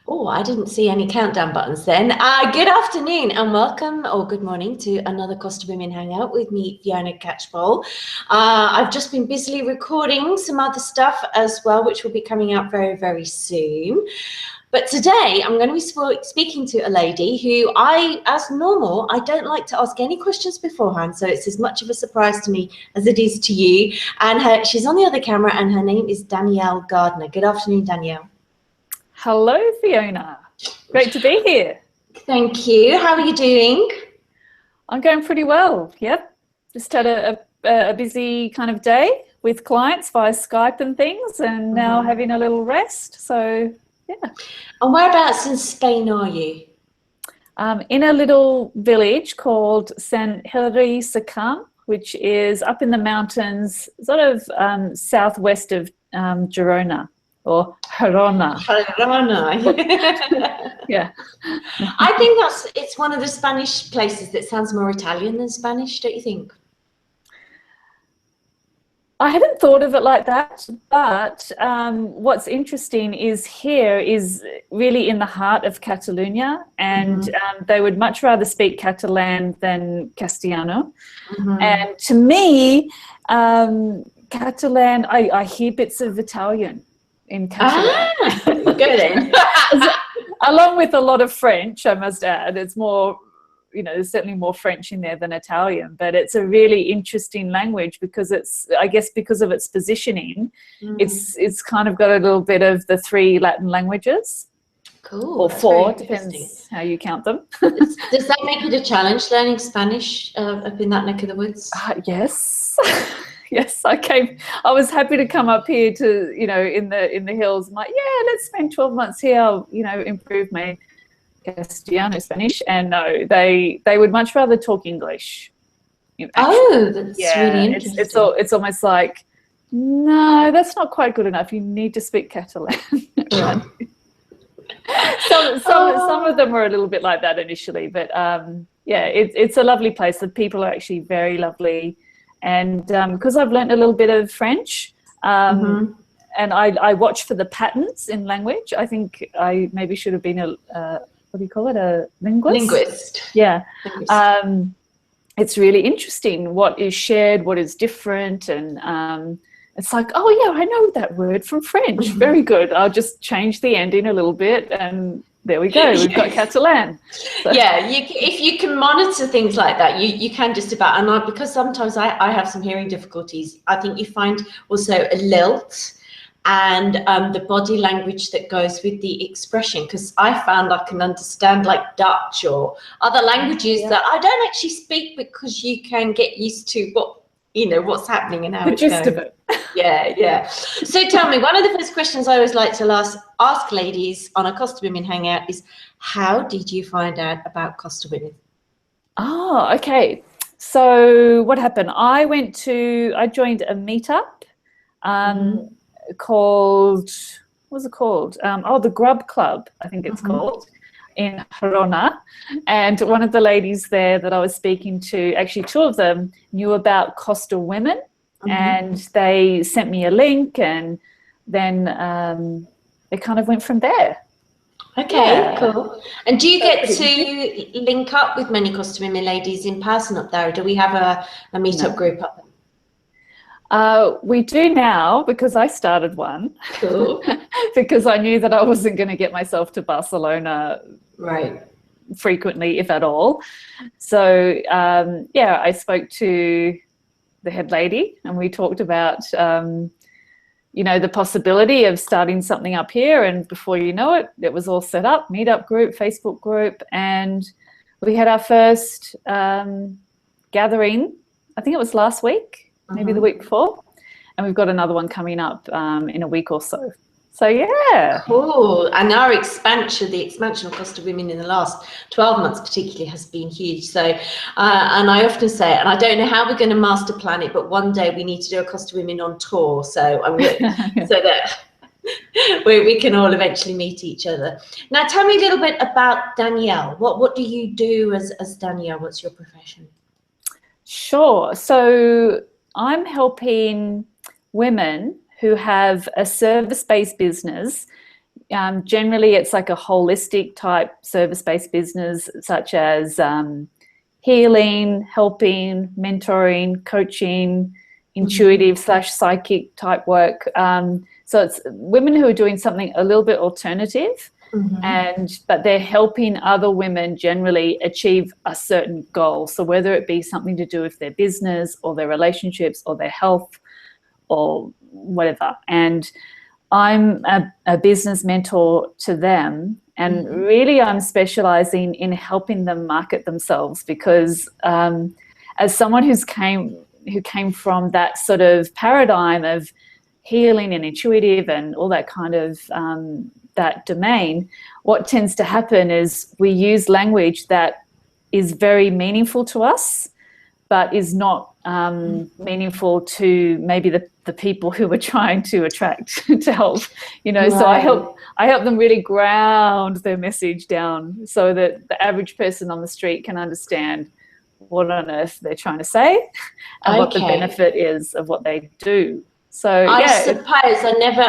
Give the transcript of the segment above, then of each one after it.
Oh, I didn't see any countdown buttons then. Good afternoon and welcome, or good morning, to another Costa Women Hangout with me, Fiona Catchpole. I've just been busily recording some other stuff as well, which will be coming out very, very soon. But today I'm going to be speaking to a lady who as normal, I don't like to ask any questions beforehand. So it's as much of a surprise to me as it is to you. And she's on the other camera and her name is Danielle Gardner. Good afternoon, Danielle. Hello, Fiona. Great to be here. Thank you. How are you doing? I'm going pretty well. Yep. Just had a busy kind of day with clients via Skype and things, and now having a little rest. So, yeah. And whereabouts in Spain are you? In a little village called San Hilary Sacam, which is up in the mountains, sort of southwest of Girona. Or Girona. Yeah. I think it's one of the Spanish places that sounds more Italian than Spanish, don't you think? I hadn't thought of it like that, but what's interesting is here is really in the heart of Catalonia, and they would much rather speak Catalan than Castellano. And to me, Catalan, I hear bits of Italian in Catalan. Good then. Along with a lot of French, I must add. It's more, there's certainly more French in there than Italian, but it's a really interesting language because I guess because of its positioning, it's kind of got a little bit of the three Latin languages. Cool. Or four, depends how you count them. Does that make it a challenge, learning Spanish up in that neck of the woods? Yes. Yes, I was happy to come up here to, in the hills. I'm like, yeah, let's spend 12 months here. I'll, improve my Castellano Spanish. And no, they would much rather talk English. Oh, that's really interesting. It's almost like, no, that's not quite good enough. You need to speak Catalan. Right? Some of them were a little bit like that initially, but yeah, it's a lovely place. The people are actually very lovely. And because I've learned a little bit of French, and I watch for the patterns in language, I think I maybe should have been what do you call it, a linguist? Linguist. Yeah. Linguist. It's really interesting what is shared, what is different, and it's like, oh, yeah, I know that word from French. Very good. I'll just change the ending a little bit and there we go. We've got Catalan. So. Yeah, if you can monitor things like that, you can just about. And because sometimes I have some hearing difficulties, I think you find also a lilt and the body language that goes with the expression. Because I found I can understand like Dutch or other languages that I don't actually speak, because you can get used to what's happening and how it's going. The gist of it. Yeah. So tell me, one of the first questions I always like to ask ladies on a Costa Women Hangout is, how did you find out about Costa Women? Oh, okay. So what happened? I joined a meetup called, what was it called? The Grub Club, I think it's called, in Girona. And one of the ladies there that I was speaking to, actually two of them, knew about Costa Women. And they sent me a link, and then it kind of went from there. Okay, cool. And do you get to link up with many Costa Women ladies in person up there, or do we have a meetup group up there? We do now, because I started one. Cool. Because I knew that I wasn't going to get myself to Barcelona frequently, if at all. So, I spoke to the head lady, and we talked about the possibility of starting something up here, and before you know it, it was all set up, meetup group, Facebook group, and we had our first gathering, I think it was last week, maybe the week before, and we've got another one coming up in a week or so. So yeah. Cool. And the expansion of Costa Women in the last 12 months particularly has been huge. So, and I often say, and I don't know how we're going to master plan it, but one day we need to do a Costa Women on tour. So so that we can all eventually meet each other. Now, tell me a little bit about Danielle. What do you do as Danielle? What's your profession? Sure. So I'm helping women who have a service-based business Generally, it's like a holistic type service-based business, such as healing, helping, mentoring, coaching, intuitive / psychic type work. So it's women who are doing something a little bit alternative, but they're helping other women generally achieve a certain goal. So whether it be something to do with their business or their relationships or their health or whatever. And I'm a business mentor to them, and really I'm specializing in helping them market themselves, because as someone who came from that sort of paradigm of healing and intuitive and all that kind of that domain, what tends to happen is we use language that is very meaningful to us, but is not meaningful to maybe the people who we're trying to attract to help, you know. Right. So I help them really ground their message down so that the average person on the street can understand what on earth they're trying to say and what the benefit is of what they do. So I suppose I never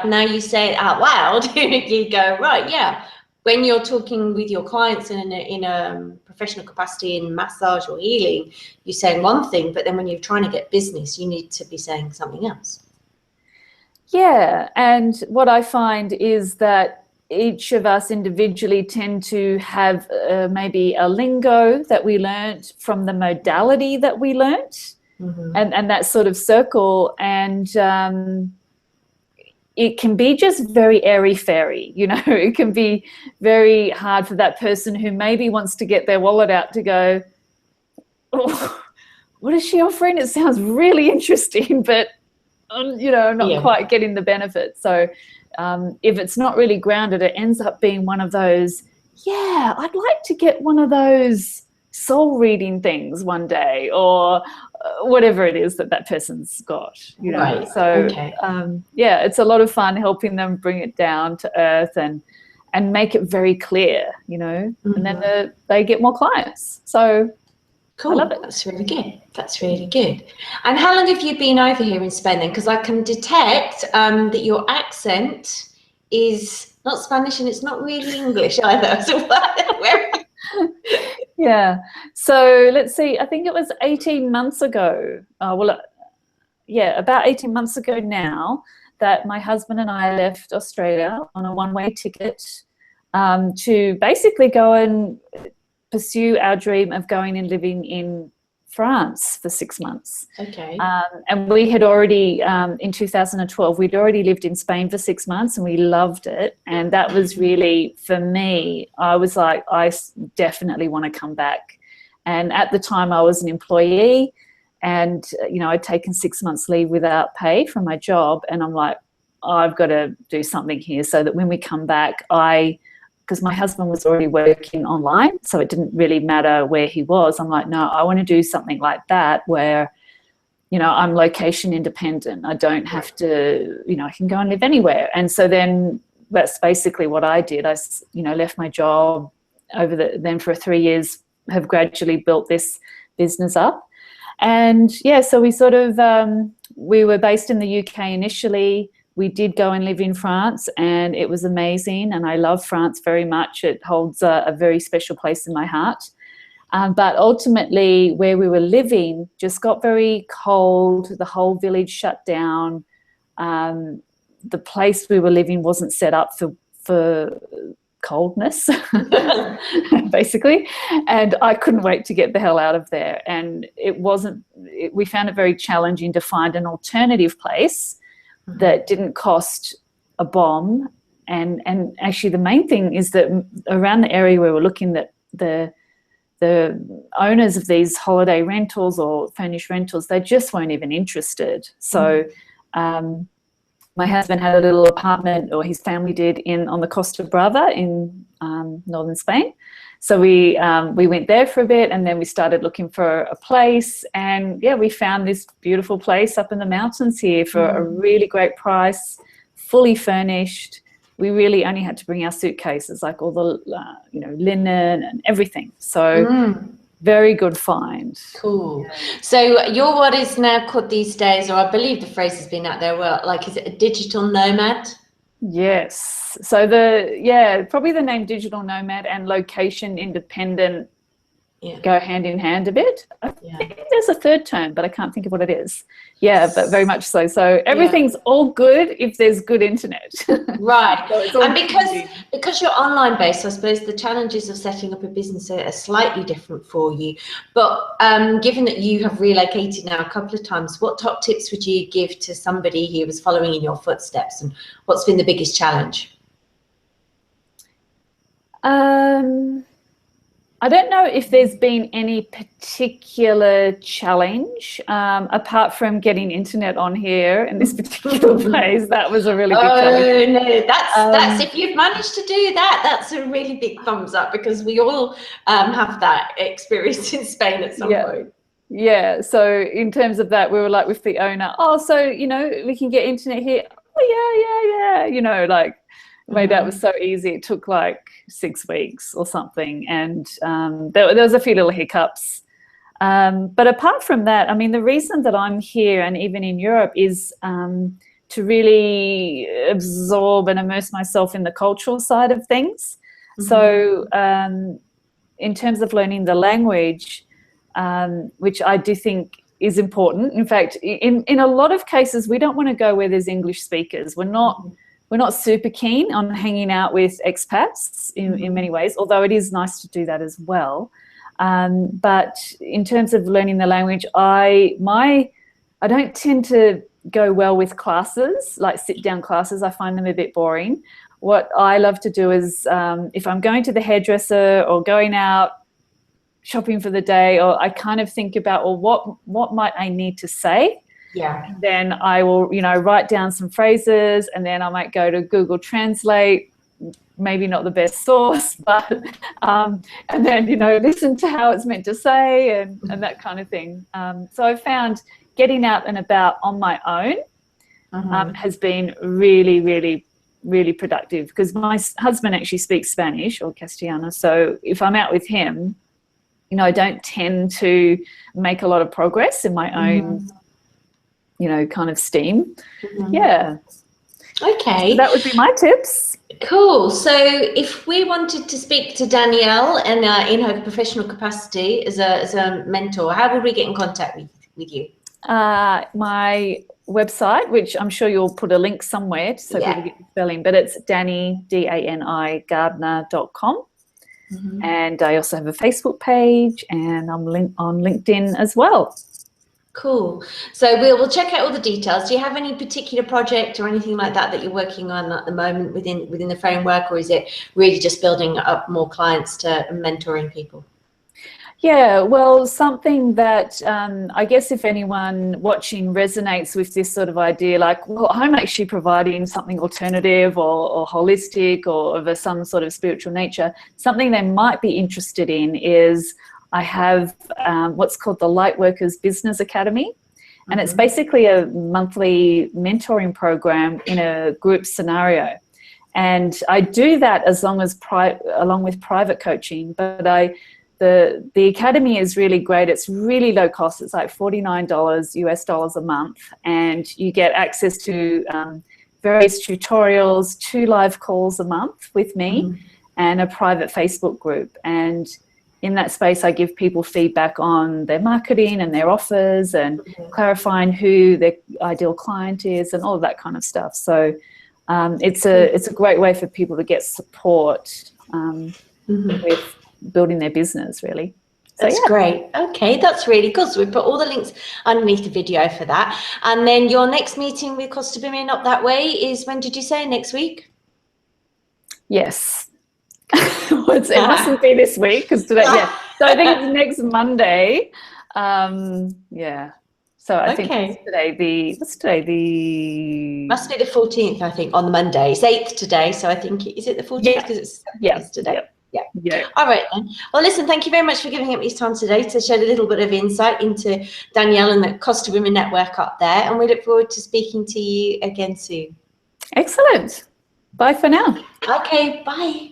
now you say it out loud, you go, right, yeah. When you're talking with your clients in a professional capacity in massage or healing, you're saying one thing, but then when you're trying to get business, you need to be saying something else. Yeah, and what I find is that each of us individually tend to have maybe a lingo that we learnt from the modality that we learnt, and that sort of circle, and it can be just very airy-fairy, you know. It can be very hard for that person who maybe wants to get their wallet out to go, oh, what is she offering? It sounds really interesting, but, you know, not quite getting the benefit. So if it's not really grounded, it ends up being one of those, yeah, I'd like to get one of those soul reading things one day, or whatever it is that person's got, you know. Right. So it's a lot of fun helping them bring it down to earth and make it very clear, you know, and then they get more clients. So cool. I love it. That's really good. That's really good. And how long have you been over here in Spain then? Because I can detect that your accent is not Spanish and it's not really English either. So where Yeah. So let's see. I think it was 18 months ago. About 18 months ago now, that my husband and I left Australia on a one-way ticket to basically go and pursue our dream of going and living in France for 6 months. Okay. And we had already, in 2012, we'd already lived in Spain for 6 months and we loved it. And that was really, for me, I was like, I definitely want to come back. And at the time I was an employee and, you know, I'd taken 6 months leave without pay from my job. And I'm like, I've got to do something here so that when we come back, because my husband was already working online, so it didn't really matter where he was. I'm like, no, I want to do something like that where, you know, I'm location independent. I don't have to, you know, I can go and live anywhere. And so then that's basically what I did. I, you know, left my job then for 3 years, have gradually built this business up. And yeah, so we sort of, we were based in the UK initially. We did go and live in France and it was amazing, and I love France very much. It holds a very special place in my heart. But ultimately where we were living just got very cold. The whole village shut down. The place we were living wasn't set up for coldness, basically. And I couldn't wait to get the hell out of there. And we found it very challenging to find an alternative place that didn't cost a bomb. And actually the main thing is that around the area where we're looking, that the owners of these holiday rentals or furnished rentals, they just weren't even interested. So my husband had a little apartment, or his family did, on the Costa Brava in northern Spain. So we went there for a bit, and then we started looking for a place. And yeah, we found this beautiful place up in the mountains here for a really great price, fully furnished. We really only had to bring our suitcases, like all the linen and everything. So very good find. Cool. So you're what is now called these days, or I believe the phrase has been out there, well, like, is it a digital nomad? Yes. So probably the name digital nomad and location independent go hand in hand a bit. I think there's a third term, but I can't think of what it is. Yeah, but very much so. So everything's all good if there's good internet. Right. So and because you're online based, I suppose the challenges of setting up a business are slightly different for you. But given that you have relocated now a couple of times, what top tips would you give to somebody who was following in your footsteps, and what's been the biggest challenge? I don't know if there's been any particular challenge apart from getting internet on here in this particular place. That was a really big challenge. Oh no, that's if you've managed to do that, that's a really big thumbs up, because we all have that experience in Spain at some point. Yeah, so in terms of that, we were like with the owner, oh, so, you know, we can get internet here. Oh, yeah, you know, like, made that was so easy. It took like 6 weeks or something, and there was a few little hiccups. But apart from that, I mean, the reason that I'm here and even in Europe is to really absorb and immerse myself in the cultural side of things. So in terms of learning the language, which I do think is important. In fact, in a lot of cases, we don't want to go where there's English speakers. We're not super keen on hanging out with expats in many ways, although it is nice to do that as well. But in terms of learning the language, I don't tend to go well with classes, like sit-down classes. I find them a bit boring. What I love to do is if I'm going to the hairdresser or going out shopping for the day, or I kind of think about, well, what might I need to say? Yeah. And then I will, you know, write down some phrases, and then I might go to Google Translate, maybe not the best source, but and then, you know, listen to how it's meant to say and that kind of thing. So I've found getting out and about on my own has been really, really, really productive, because my husband actually speaks Spanish or Castellano. So if I'm out with him, you know, I don't tend to make a lot of progress in my own, you know, kind of steam. Yeah. Okay. So that would be my tips. Cool. So if we wanted to speak to Danielle and in her professional capacity as a mentor, how would we get in contact with you? My website, which I'm sure you'll put a link somewhere so people get the spelling, but it's Dani, D-A-N-I, Gardner.com. And I also have a Facebook page, and I'm on LinkedIn as well. Cool. So we'll check out all the details. Do you have any particular project or anything like that you're working on at the moment within the framework, or is it really just building up more clients to mentoring people? Yeah, well, something that I guess if anyone watching resonates with this sort of idea, like, well, I'm actually providing something alternative or holistic or of some sort of spiritual nature, something they might be interested in is I have what's called the Lightworkers Business Academy. And it's basically a monthly mentoring program in a group scenario. And I do that along with private coaching, but the academy is really great. It's really low cost. It's like $49 US a month, and you get access to various tutorials, 2 live calls a month with me, and a private Facebook group. And in that space, I give people feedback on their marketing and their offers, and clarifying who their ideal client is, and all of that kind of stuff. So it's a great way for people to get support with building their business, really. So, that's great. Okay, that's really cool. So we put all the links underneath the video for that. And then your next meeting with Costa Women up that way is, when did you say, next week? Yes. It mustn't be this week, because today, so I think it's next Monday. Yeah. So I think what's today? Must be the 14th, I think, on the Monday. It's 8th today, so I think, is it the 14th? Because it's today. Yeah. All right then. Well, listen, thank you very much for giving up your time today to shed a little bit of insight into Danielle and the Costa Women Network up there. And we look forward to speaking to you again soon. Excellent. Bye for now. Okay, bye.